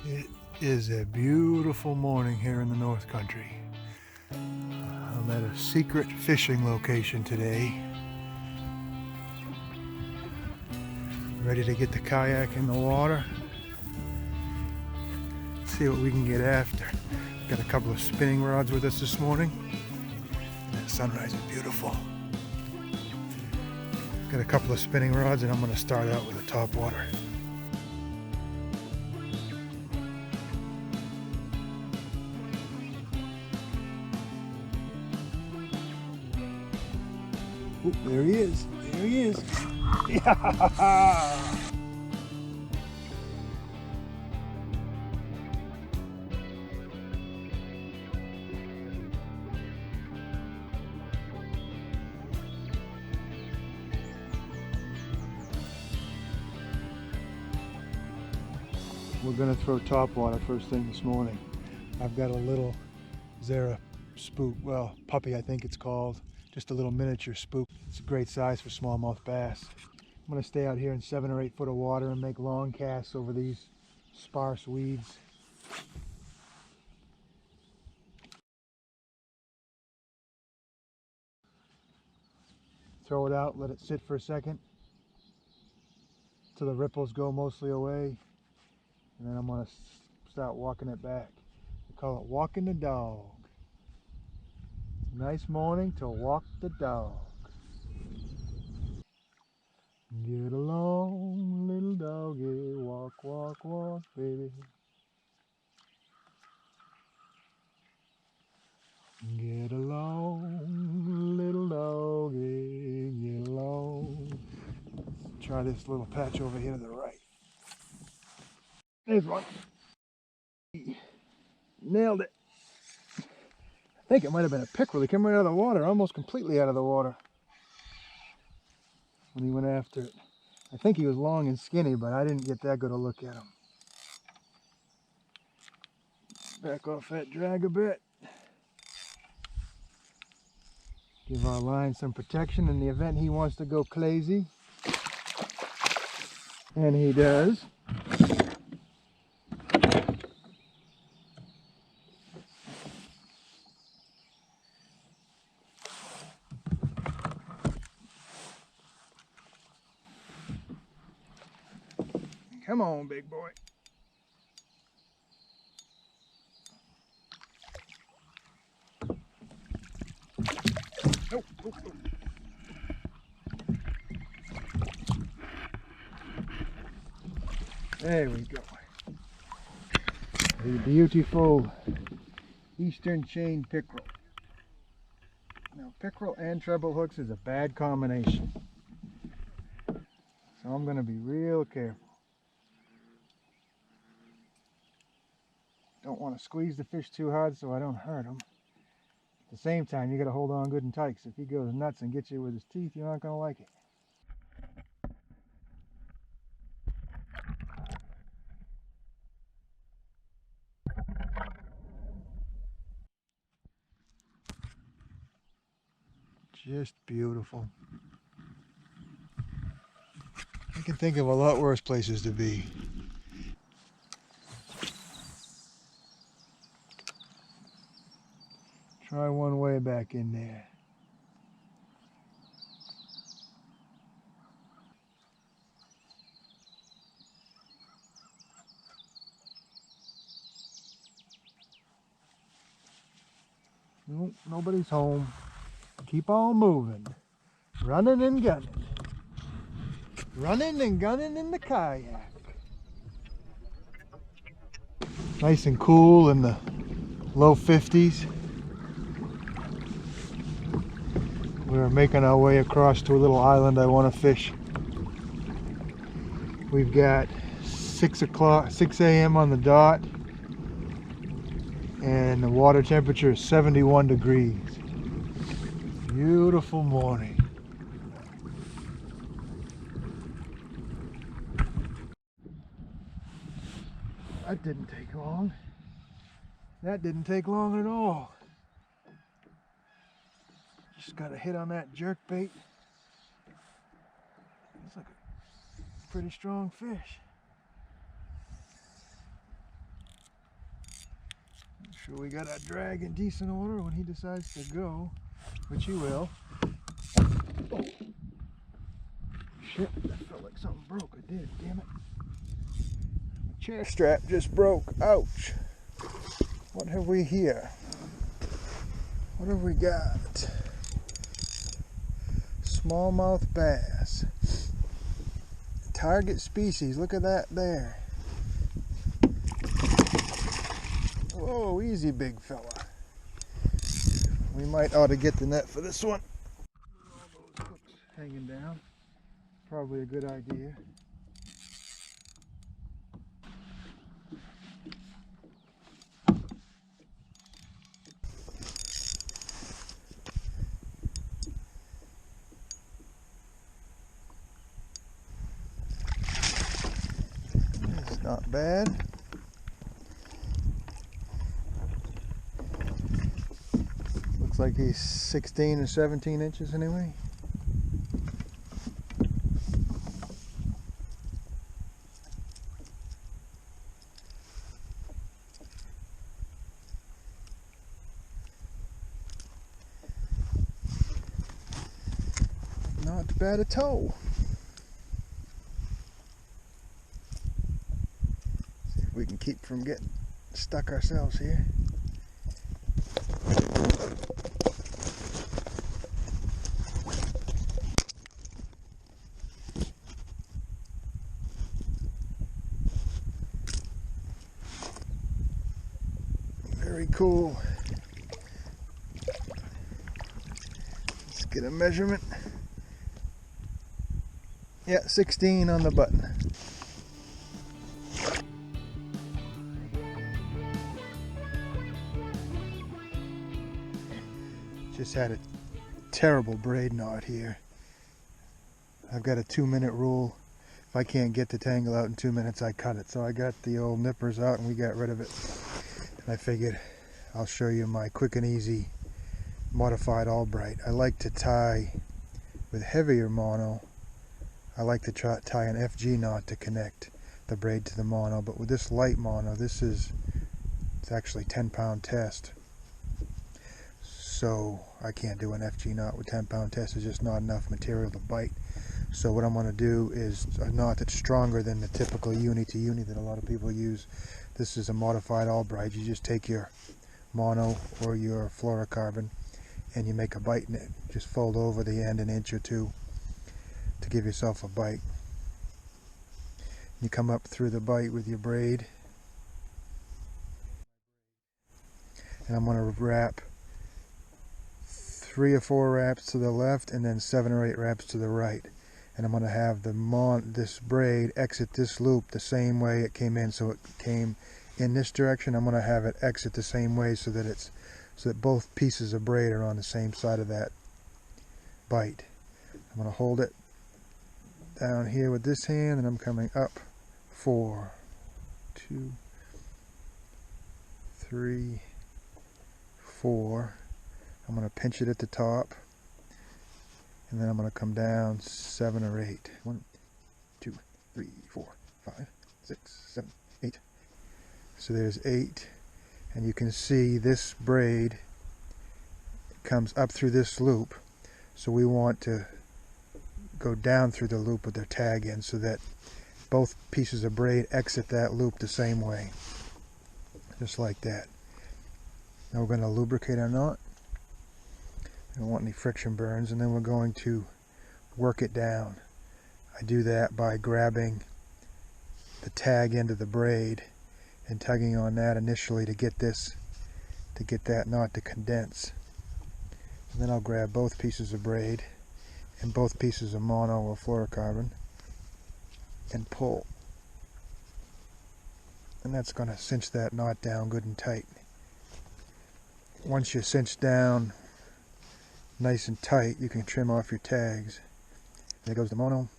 It is a beautiful morning here in the North Country. I'm at a secret fishing location today. Ready to get the kayak in the water. See what we can get after. Got a couple of spinning rods with us this morning. That sunrise is beautiful. Got a couple of spinning rods and I'm going to start out with a topwater. Oh, there he is. There he is. Yeah! We're going to throw topwater first thing this morning. I've got a little Zara spook, well, puppy I think it's called. Just a little miniature spook. It's a great size for smallmouth bass. I'm going to stay out here in 7 or 8 foot of water and make long casts over these sparse weeds. Throw it out, let it sit for a second till the ripples go mostly away, and then I'm going to start walking it back. We call it walking the dog. Nice morning to walk the dog. Get along, little doggy, walk, walk, walk, baby. Get along, little doggy, get along. Let's try this little patch over here to the right. There's one. Nailed it. I think it might have been a pickerel. He came right out of the water, almost completely out of the water when he went after it. I think he was long and skinny, but I didn't get that good a look at him. Back off that drag a bit. Give our line some protection in the event he wants to go crazy. And he does. Come on, big boy. Oh, oh, oh. There we go. The beautiful eastern chain pickerel. Now, pickerel and treble hooks is a bad combination, so I'm going to be real careful. Don't want to squeeze the fish too hard so I don't hurt him. At the same time, you got to hold on good and tight, because if he goes nuts and gets you with his teeth, you're not going to like it. Just beautiful. I can think of a lot worse places to be. Try one way back in there. Nope, nobody's home. Keep on moving. Running and gunning. Running and gunning in the kayak. Nice and cool in the low 50s. We're making our way across to a little island I want to fish. We've got 6 a.m. on the dot, and the water temperature is 71 degrees. Beautiful morning. That didn't take long. That didn't take long at all. Just got a hit on that jerk bait. It's like a pretty strong fish. sure we got our drag in decent order when he decides to go, which he will. Oh. Shit, that felt like something broke. It did, damn it. My chair strap just broke. Ouch. What have we here? What have we got? Smallmouth bass. Target species, look at that there. Whoa, easy big fella. We might ought to get the net for this one. All those hooks hanging down. Probably a good idea. It's not bad. Looks like he's 16 or 17 inches anyway. Not bad at all. See if we can keep from getting stuck ourselves here. Very cool. Let's get a measurement. Yeah, 16 on the button. Just had a terrible braid knot here. I've got a 2-minute rule. If I can't get the tangle out in 2 minutes, I cut it. So I got the old nippers out and we got rid of it. And I figured I'll show you my quick and easy modified Albright. I like to tie with heavier mono. I like to tie an FG knot to connect the braid to the mono, but with this light mono, it's actually 10-pound test. So I can't do an FG knot with 10-pound test. There's just not enough material to bite. So what I'm going to do is a knot that's stronger than the typical uni to uni that a lot of people use. This is a modified Albright. You just take your mono or your fluorocarbon and you make a bite in it. Just fold over the end an inch or two to give yourself a bite. You come up through the bite with your braid, and I'm going to wrap 3 or 4 wraps to the left and then 7 or 8 wraps to the right, and I'm going to have this braid exit this loop the same way it came in. So it came in this direction. I'm going to have it exit the same way so that both pieces of braid are on the same side of that bite. I'm going to hold it down here with this hand, and I'm coming up 4, 2, 3, 4. I'm going to pinch it at the top, and then I'm going to come down 7 or 8. 1, 2, 3, 4, 5, 6, 7, 8. So there's 8, and you can see this braid comes up through this loop, so we want to go down through the loop with their tag in so that both pieces of braid exit that loop the same way, just like that. Now we're going to lubricate our knot. I don't want any friction burns, and then we're going to work it down. I do that by grabbing the tag end of the braid and tugging on that initially to get that knot to condense. And then I'll grab both pieces of braid and both pieces of mono or fluorocarbon and pull, and that's going to cinch that knot down good and tight. Once you're cinched down nice and tight, you can trim off your tags. There goes the mono.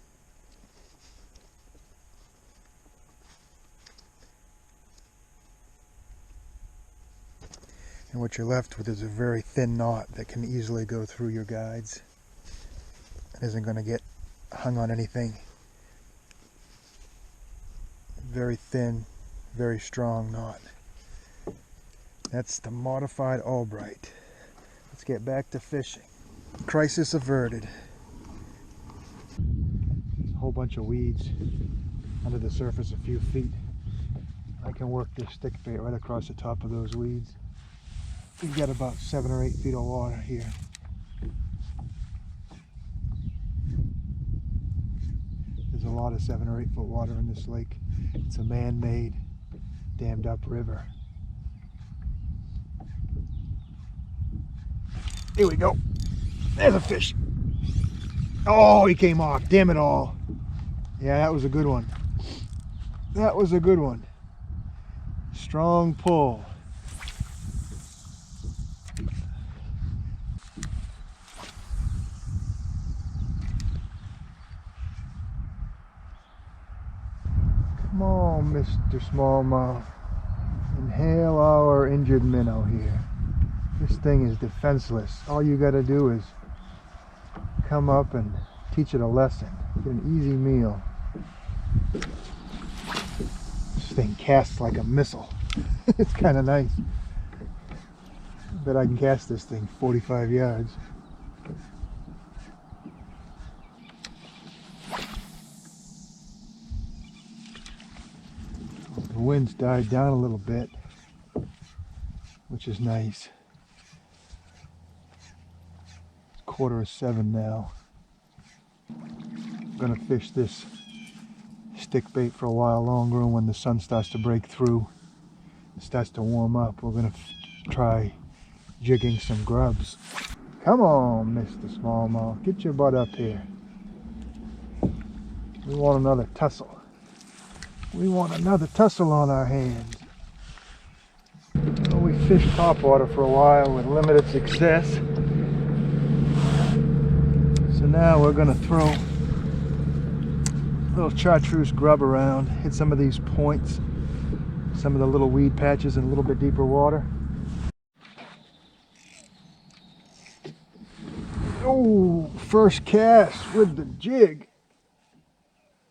And what you're left with is a very thin knot that can easily go through your guides. It isn't going to get hung on anything. Very thin, very strong knot. That's the modified Albright. Let's get back to fishing. Crisis averted. A whole bunch of weeds under the surface a few feet. I can work this stick bait right across the top of those weeds. We've got about 7 or 8 feet of water here. There's a lot of 7 or 8 foot water in this lake. It's a man-made, dammed up river. Here we go. There's a fish. Oh, he came off. Damn it all. Yeah, that was a good one. That was a good one. Strong pull. Come on, Mr. Smallmouth. Inhale our injured minnow here. This thing is defenseless. All you gotta do is come up and teach it a lesson. Get an easy meal. This thing casts like a missile. It's kind of nice. I bet I can cast this thing 45 yards. The wind's died down a little bit, which is nice. It's 6:45 now. I'm gonna fish this stick bait for a while longer, and when the sun starts to break through, it starts to warm up, we're gonna try jigging some grubs. Come on, Mr. Smallmouth, get your butt up here. We want another tussle. We want another tussle on our hands. Well, we fished topwater for a while with limited success. So now we're gonna throw a little chartreuse grub around, hit some of these points, some of the little weed patches in a little bit deeper water. Oh, first cast with the jig,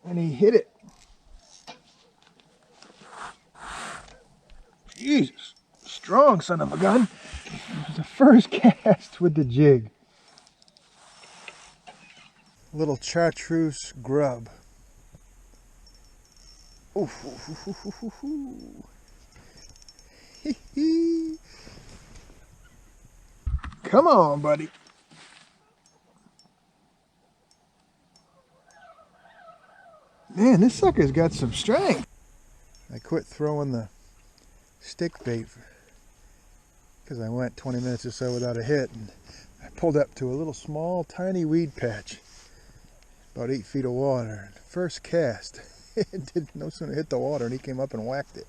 and he hit it. Jesus, strong son of a gun. It was the first cast with the jig. Little chartreuse grub. Ooh, come on, buddy. Man, this sucker's got some strength. I quit throwing the stick bait because I went 20 minutes or so without a hit, and I pulled up to a little small tiny weed patch, about 8 feet of water. First cast, it did no sooner hit the water and he came up and whacked it.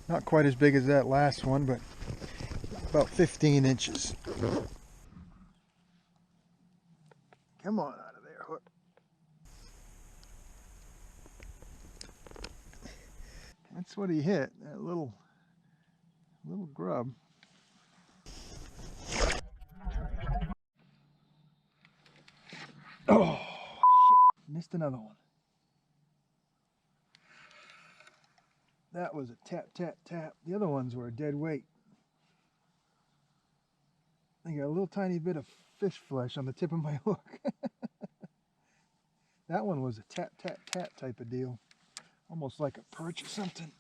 Not quite as big as that last one, but about 15 inches. Come on out of there, hook. That's what he hit, that little grub. Oh, shit. Missed another one. That was a tap, tap, tap. The other ones were a dead weight. I got a little tiny bit of fish flesh on the tip of my hook. That one was a tap, tap, tap type of deal. Almost like a perch or something.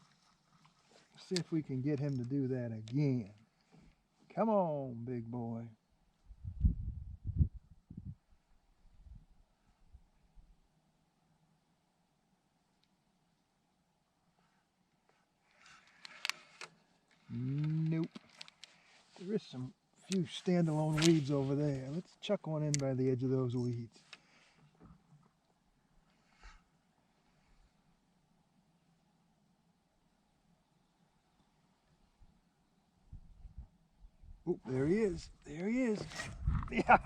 Let's see if we can get him to do that again. Come on, big boy. Nope. There is some few standalone weeds over there. Let's chuck one in by the edge of those weeds. Oh, there he is. There he is. Yeah.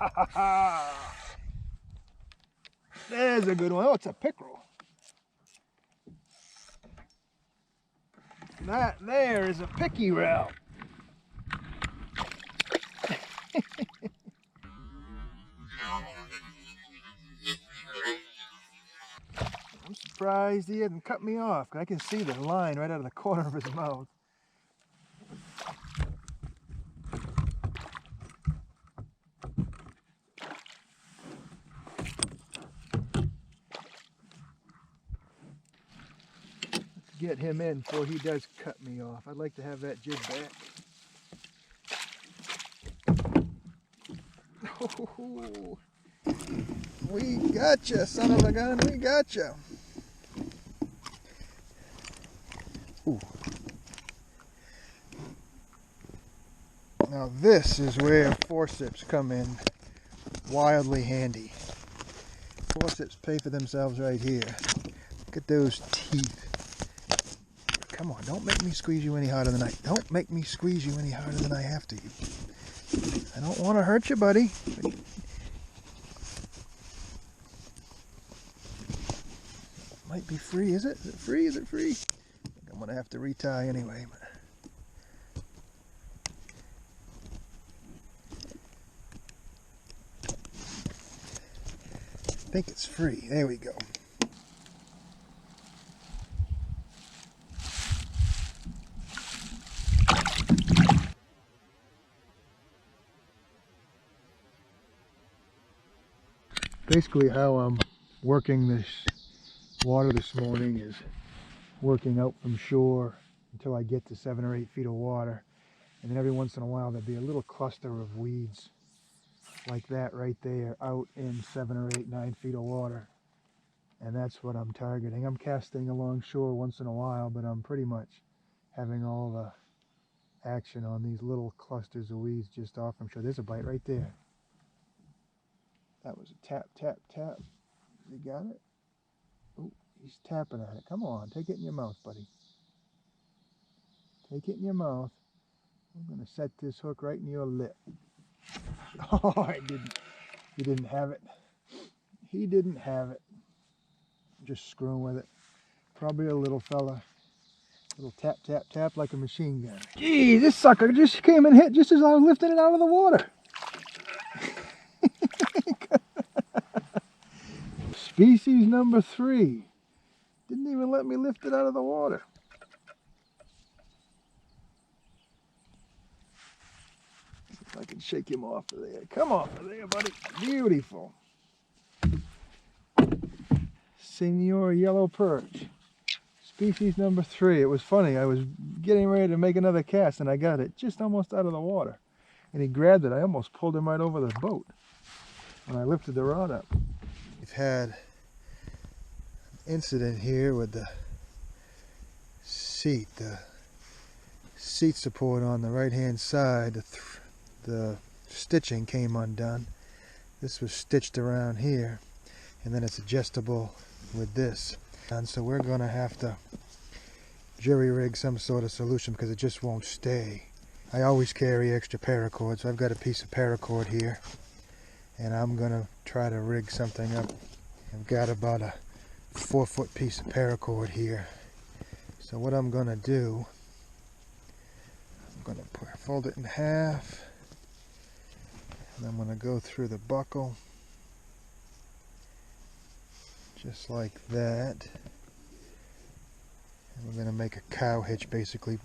There's a good one. Oh, it's a pickerel. That there is a pickerel. I'm surprised he hadn't cut me off. I can see the line right out of the corner of his mouth. Let's get him in before he does cut me off. I'd like to have that jig back. Oh, we gotcha, son of a gun. We gotcha. Ooh. Now this is where forceps come in wildly handy. Forceps pay for themselves right here. Look at those teeth. Come on, don't make me squeeze you any harder than don't make me squeeze you any harder than I have to. I don't want to hurt you, buddy. Might be free, is it? Is it free? Is it free? I think I'm gonna have to retie anyway. I think it's free. There we go. Basically how I'm working this water this morning is working out from shore until I get to 7 or 8 feet of water, and then every once in a while there'll be a little cluster of weeds like that right there out in 7 or 8, 9 feet of water, and that's what I'm targeting. I'm casting along shore once in a while, but I'm pretty much having all the action on these little clusters of weeds just off from shore. There's a bite right there. That was a tap, tap, tap. You got it? Oh, he's tapping at it. Come on, take it in your mouth, buddy. Take it in your mouth. I'm going to set this hook right in your lip. Oh, I didn't. He didn't have it. He didn't have it. I'm just screwing with it. Probably a little fella. Little tap, tap, tap like a machine gun. Gee, this sucker just came and hit just as I was lifting it out of the water. Species number 3. Didn't even let me lift it out of the water. See if I can shake him off of there. Come off of there, buddy. Beautiful. Senor Yellow Perch. Species number 3. It was funny. I was getting ready to make another cast and I got it just almost out of the water. And he grabbed it. I almost pulled him right over the boat when I lifted the rod up. We've had an incident here with the seat support on the right hand side. The stitching came undone. This was stitched around here, and then it's adjustable with this, and so we're gonna have to jury rig some sort of solution because it just won't stay. I always carry extra paracord, so I've got a piece of paracord here, and I'm gonna try to rig something up. I've got about a 4-foot piece of paracord here. So what I'm gonna do, I'm gonna fold it in half, and I'm gonna go through the buckle just like that, and we're gonna make a cow hitch basically.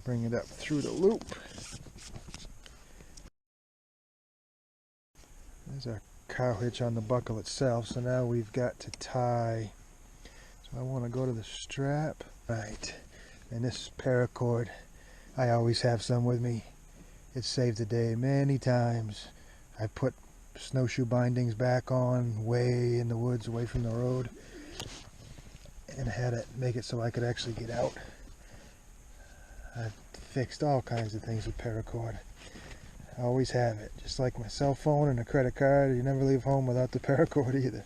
Bring it up through the loop. There's our cow hitch on the buckle itself, so now we've got to tie. So I want to go to the strap. Right, and this paracord, I always have some with me. It saved the day many times. I put snowshoe bindings back on way in the woods away from the road and had it make it so I could actually get out. I've fixed all kinds of things with paracord. I always have it, just like my cell phone and a credit card. You never leave home without the paracord either.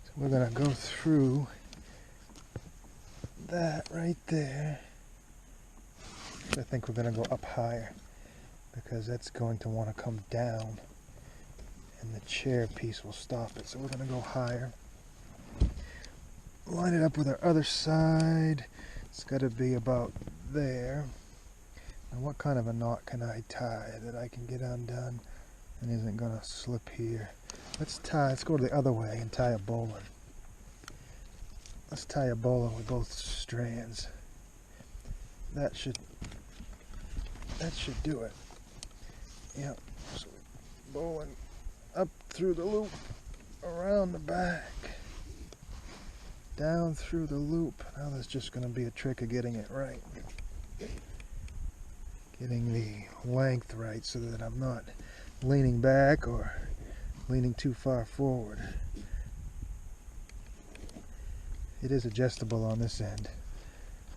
So we're gonna go through that right there. I think we're gonna go up higher because that's going to want to come down and the chair piece will stop it. So we're going to go higher. Line it up with our other side. It's got to be about there. And what kind of a knot can I tie that I can get undone and isn't going to slip here? Let's go the other way and tie a bowline. Let's tie a bowline with both strands. That should do it. Yep. So bowline up through the loop, around the back, down through the loop. Now there's just going to be a trick of getting it right. Getting the length right so that I'm not leaning back or leaning too far forward. It is adjustable on this end,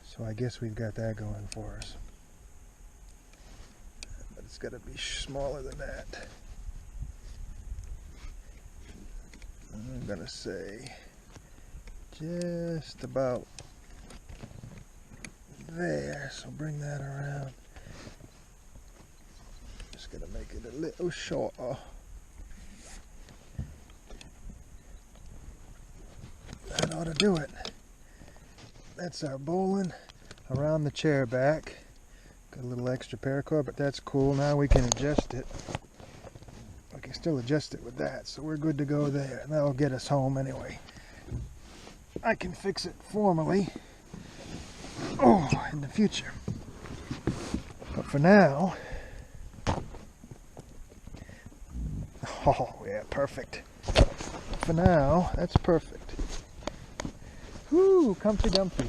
so I guess we've got that going for us. But it's got to be smaller than that. I'm going to say just about there, so bring that around. Just going to make it a little shorter. That ought to do it. That's our bowline around the chair back. Got a little extra paracord, but that's cool. Now we can adjust it. We can still adjust it with that, so we're good to go there. And that'll get us home anyway. I can fix it formally in the future. But for now, oh yeah, perfect. For now, that's perfect. Whoo, comfy dumpy.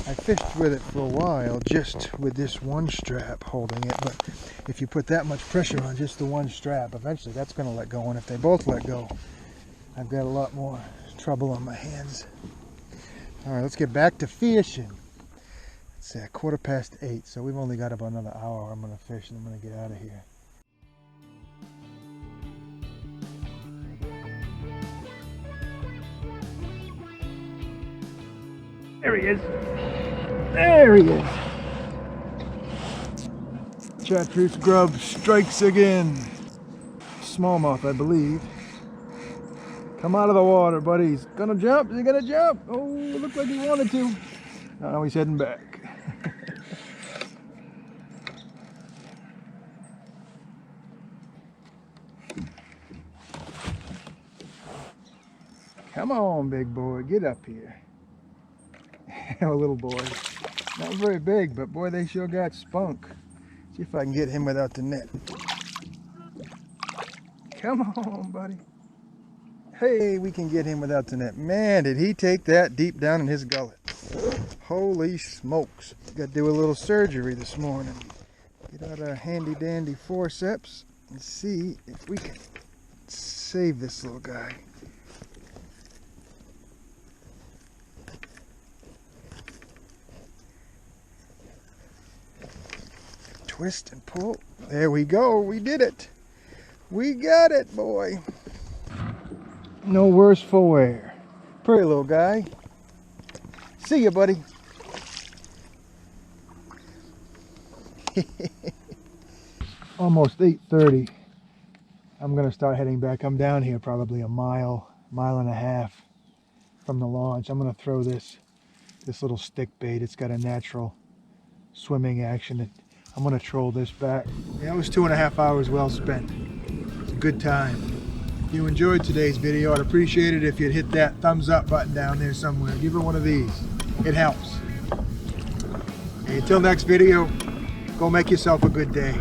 I fished with it for a while just with this one strap holding it, but if you put that much pressure on just the one strap, eventually that's going to let go, and if they both let go, I've got a lot more trouble on my hands. All right, let's get back to fishing. It's 8:15, so we've only got about another hour. I'm going to fish and I'm going to get out of here. There he is. There he is. Chartreuse grub strikes again. Smallmouth, I believe. Come out of the water, buddy. He's gonna jump. Is he gonna jump? Oh, looked like he wanted to. Now he's heading back. Come on, big boy. Get up here. A little boy. Not very big, but boy, they sure got spunk. See if I can get him without the net. Come on, buddy. Hey, we can get him without the net. Man, did he take that deep down in his gullet. Holy smokes. Got to do a little surgery this morning. Get out our handy dandy forceps and see if we can save this little guy. Twist and pull. There we go. We did it. We got it, boy. No worse for wear. Pretty little guy. See ya, buddy. Almost 8:30. I'm going to start heading back. I'm down here probably a mile and a half from the launch. I'm going to throw this little stick bait. It's got a natural swimming action. I'm going to troll this back. Yeah, it was 2.5 hours well spent. It's a good time. If you enjoyed today's video, I'd appreciate it if you'd hit that thumbs up button down there somewhere. Give it one of these. It helps. Hey, until next video, go make yourself a good day.